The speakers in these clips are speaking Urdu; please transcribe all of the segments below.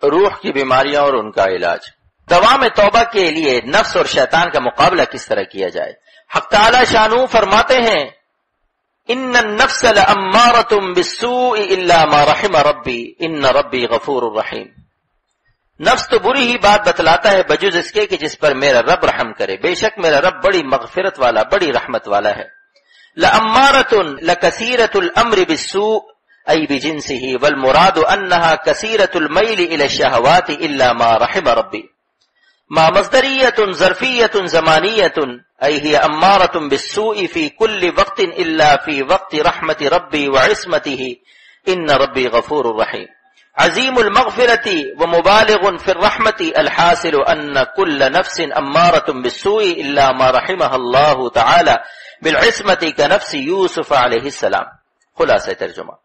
روح کی بیماریاں اور ان کا علاج۔ دوام توبہ کے لیے نفس اور شیطان کا مقابلہ کس طرح کیا جائے؟ حق تعالی شانہ فرماتے ہیں ان النفس لامارۃ بالسوء الا ما رحم ربی ان ربی غفور رحیم۔ نفس تو بری ہی بات بتلاتا ہے بجز اس کے کہ جس پر میرا رب رحم کرے، بے شک میرا رب بڑی مغفرت والا، بڑی رحمت والا ہے۔ لامارۃ لکثیرۃ الامر بالسوء ای بجنسه والمراد انها كثيرة الميل الى الشهوات الا ما رحم ربي ما مصدرية ظرفية زمانية اي هي امارة بالسوء في كل وقت الا في وقت رحمة ربي وعصمته ان ربي غفور رحيم۔ عظيم المغفرة ومبالغ في الرحمة الحاصل ان كل نفس امارة بالسوء الا ما رحمها الله تعالى بالعصمة كنفس يوسف عليه السلام۔ خلاصہ ترجمہ،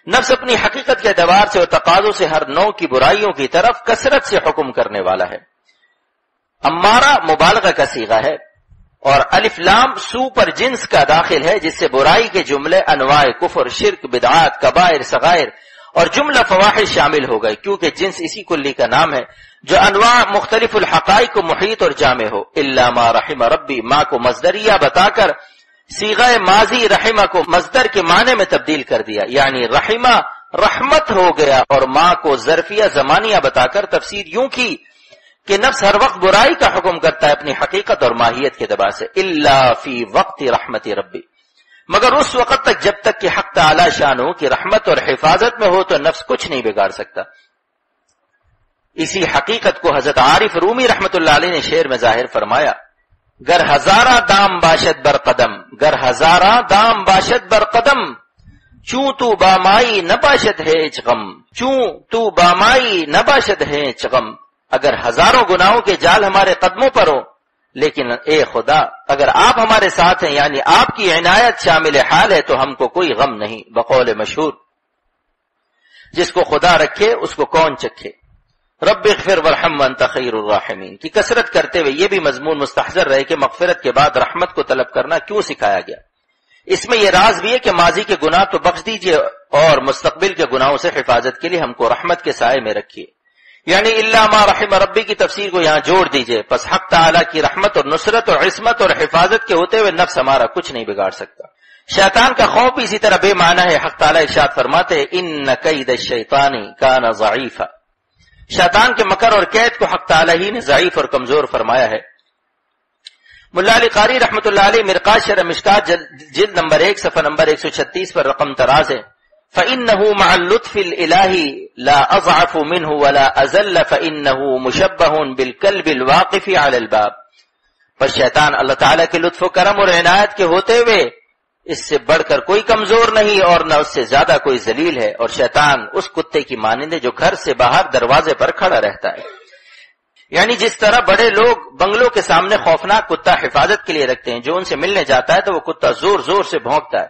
نفس اپنی حقیقت کے اعتبار سے اور تقاضوں سے ہر نوع کی برائیوں کی طرف کثرت سے حکم کرنے والا ہے۔ امارہ مبالغہ کا صیغہ ہے اور الف لام سو پر جنس کا داخل ہے، جس سے برائی کے جملے انواع کفر، شرک، بدعات، کبائر، صغائر اور جملہ فواحش شامل ہو گئے، کیونکہ جنس اسی کلی کا نام ہے جو انواع مختلف الحقائق کو محیط اور جامع ہو۔ الا ما رحم ربی، ماں کو مصدریہ بتا کر صیغہ ماضی رحمہ کو مصدر کے معنی میں تبدیل کر دیا، یعنی رحمہ رحمت ہو گیا، اور ماں کو ظرفیہ زمانیہ بتا کر تفسیر یوں کی کہ نفس ہر وقت برائی کا حکم کرتا ہے اپنی حقیقت اور ماہیت کے اعتبار سے۔ الا فی وقت رحمت ربی، مگر اس وقت تک جب تک کہ حق تعالی شانہ کی رحمت اور حفاظت میں ہو تو نفس کچھ نہیں بگاڑ سکتا۔ اسی حقیقت کو حضرت عارف رومی رحمت اللہ علیہ نے شعر میں ظاہر فرمایا، گر ہزارہ دام باشد بر قدم، گر ہزارہ دام باشد بر قدم، چوں تو بامائی نہ باشد ہے غم، چوں تو بامائی نہ باشد ہے غم۔ اگر ہزاروں گناہوں کے جال ہمارے قدموں پر ہو، لیکن اے خدا اگر آپ ہمارے ساتھ ہیں، یعنی آپ کی عنایت شامل حال ہے، تو ہم کو کوئی غم نہیں۔ بقول مشہور، جس کو خدا رکھے اس کو کون چکھے۔ رب اغفر وارحم وانت خیر الراحمین کی کثرت کرتے ہوئے یہ بھی مضمون مستحضر رہے کہ مغفرت کے بعد رحمت کو طلب کرنا کیوں سکھایا گیا۔ اس میں یہ راز بھی ہے کہ ماضی کے گناہ تو بخش دیجئے اور مستقبل کے گناہوں سے حفاظت کے لیے ہم کو رحمت کے سائے میں رکھیے، یعنی الا ما رحم ربی کی تفسیر کو یہاں جوڑ دیجئے۔ پس حق تعالی کی رحمت اور نصرت اور عصمت اور حفاظت کے ہوتے ہوئے نفس ہمارا کچھ نہیں بگاڑ سکتا۔ شیطان کا خوف بھی اسی طرح بے معنی ہے۔ حق تعالی ارشاد فرماتے ہیں ان کید الشیطان کان ضعیفا، شیطان کے مکر اور قید کو حق تعالی ہی نے ضعیف اور کمزور فرمایا ہے۔ ملا علی قاری رحمۃ اللہ علیہ مرقات شرح مشکات جلد نمبر 1 صفحہ نمبر 136 پر رقم تراز ہے، فإنه مع اللطف الإلهي لا أضعف منه ولا أذل فإنه مشبه بالكلب الواقف على الباب۔ پر شیطان اللہ تعالیٰ کے لطف و کرم اور عنایت کے ہوتے ہوئے اس سے بڑھ کر کوئی کمزور نہیں اور نہ اس سے زیادہ کوئی ذلیل ہے، اور شیطان اس کتے کی مانند ہے جو گھر سے باہر دروازے پر کھڑا رہتا ہے۔ یعنی جس طرح بڑے لوگ بنگلوں کے سامنے خوفناک کتا حفاظت کے لیے رکھتے ہیں، جو ان سے ملنے جاتا ہے تو وہ کتا زور زور سے بھونکتا ہے،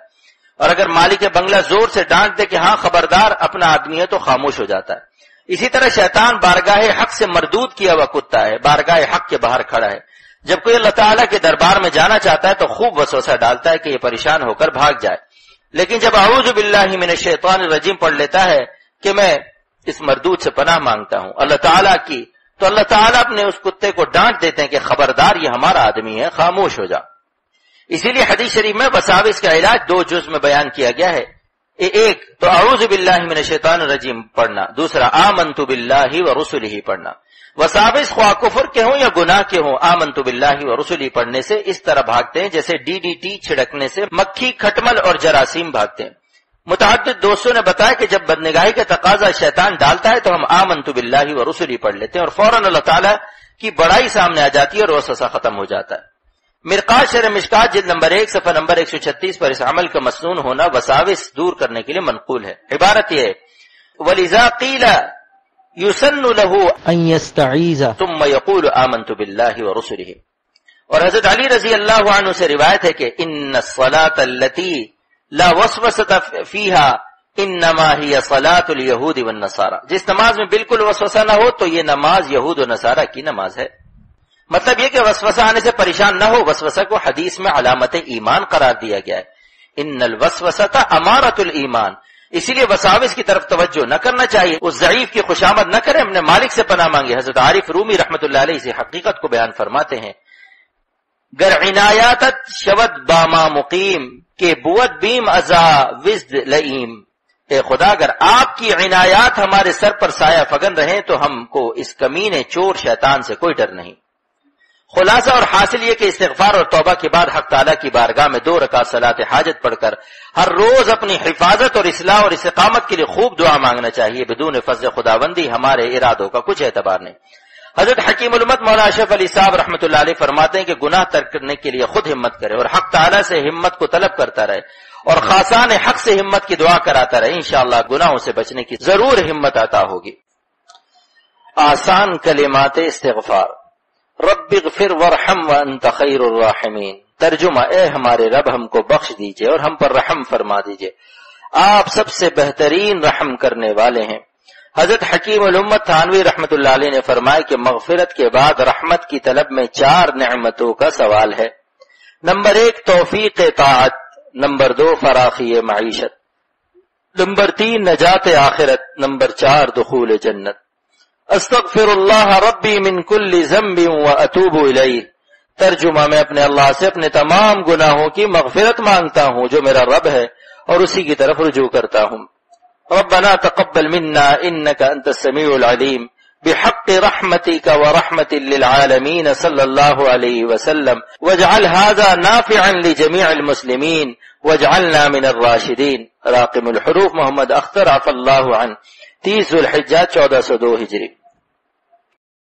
اور اگر مالک بنگلہ زور سے ڈانٹ دے کہ ہاں خبردار اپنا آدمی ہے تو خاموش ہو جاتا ہے۔ اسی طرح شیطان بارگاہ حق سے مردود کیا ہوا کتا ہے، بارگاہ حق کے باہر کھڑا ہے۔ جب کوئی اللہ تعالیٰ کے دربار میں جانا چاہتا ہے تو خوب وسوسہ ڈالتا ہے کہ یہ پریشان ہو کر بھاگ جائے، لیکن جب اعوذ باللہ من الشیطان الرجیم پڑھ لیتا ہے کہ میں اس مردود سے پناہ مانگتا ہوں اللہ تعالیٰ کی، تو اللہ تعالیٰ اپنے اس کتے کو ڈانٹ دیتے ہیں کہ خبردار یہ ہمارا آدمی ہے، خاموش ہو جا۔ اسی لیے حدیث شریف میں وساوس کا علاج 2 جز میں بیان کیا گیا ہے، ایک تو اعوذ باللہ من الشیطان الرجیم پڑھنا، دوسرا آمنت باللہ ورسلہ پڑھنا۔ وساوس خواہ کفر کے ہوں یا گناہ کے ہوں، آمنت باللہ ورسلہ پڑھنے سے اس طرح بھاگتے ہیں جیسے DDT چھڑکنے سے مکھی، کھٹمل اور جراثیم بھاگتے ہیں۔ متعدد دوستوں نے بتایا کہ جب بدنگاہی کا تقاضا شیطان ڈالتا ہے تو ہم آمنت باللہ ورسلہ پڑھ لیتے ہیں اور فوراً اللہ تعالیٰ کی بڑائی سامنے آ جاتی ہے اور وسوسہ ختم ہو جاتا ہے۔ مرقات شرح مشکات جلد نمبر 1 صفحہ نمبر 136 پر اس عمل کا مسنون ہونا وساوس دور کرنے کے لیے منقول ہے۔ عبارت یہ ہے وَلِذَا قِيلَ يُسَنُّ لَهُ أَن يَسْتَعِيذَ ثُمَّ يَقُولُ آمَنْتُ بِاللَّهِ وَرُسُلِهِ۔ اور حضرت علی رضی اللہ عنہ سے روایت ہے کہ ان الصلاة التي لا وسوسة فيها انما هي صلاة اليهود والنصارى، جس نماز میں بالکل وسوسہ نہ ہو تو یہ نماز یہود و نصارہ کی نماز ہے۔ مطلب یہ کہ وسوسہ آنے سے پریشان نہ ہو، وسوسہ کو حدیث میں علامت ایمان قرار دیا گیا ہے۔ ان الوسوسۃ امارۃ الایمان، اسی لیے وساوس کی طرف توجہ نہ کرنا چاہیے، اس ضعیف کی خوشامد نہ کریں، اپنے مالک سے پناہ مانگے۔ حضرت عارف رومی رحمت اللہ علیہ سے حقیقت کو بیان فرماتے ہیں، گر عنایاتت شود باما مقیم کے بود بیم ازا وزد لئیم، اے خدا اگر آپ کی عنایات ہمارے سر پر سایہ فگن رہیں تو ہم کو اس کمینے چور شیطان سے کوئی ڈر نہیں۔ خلاصہ اور حاصل یہ کہ استغفار اور توبہ کے بعد حق تعالیٰ کی بارگاہ میں 2 رکعت صلاۃ حاجت پڑھ کر ہر روز اپنی حفاظت اور اصلاح اور استقامت کے لیے خوب دعا مانگنا چاہیے۔ بدون فضل خداوندی ہمارے ارادوں کا کچھ اعتبار نہیں۔ حضرت حکیم الامت مولانا اشرف علی صاحب رحمۃ اللہ علیہ فرماتے ہیں کہ گناہ ترک کرنے کے لیے خود ہمت کرے اور حق تعالیٰ سے ہمت کو طلب کرتا رہے اور خاصان حق سے ہمت کی دعا کراتا رہے، انشاءاللہ گناہوں سے بچنے کی ضرور ہمت عطا ہوگی۔ آسان کلمات استغفار، رب اغفر وارحم وانت خیر الراحمین، ترجمہ، اے ہمارے رب ہم کو بخش دیجئے اور ہم پر رحم فرما دیجئے، آپ سب سے بہترین رحم کرنے والے ہیں۔ حضرت حکیم الامت تھانوی رحمت اللہ علیہ نے فرمایا کہ مغفرت کے بعد رحمت کی طلب میں 4 نعمتوں کا سوال ہے۔ نمبر 1 توفیق طاعت، نمبر 2 فراخی معیشت، نمبر 3 نجات آخرت، نمبر 4 دخول جنت۔ استغفر اللہ ربی من کل ذنب واتوب الیہ، ترجمہ، میں اپنے اللہ سے اپنے تمام گناہوں کی مغفرت مانگتا ہوں جو میرا رب ہے اور اسی کی طرف رجوع کرتا ہوں۔ ربنا تقبل منا انك انت السميع العليم بحق رحمتك ورحمة للعالمين صلى الله عليه وسلم واجعل هذا نافعا لجميع المسلمين واجعلنا من الراشدين۔ راقم الحروف محمد اختر عفى الله عنه، 30 ذوالحجہ 1402 ہجری۔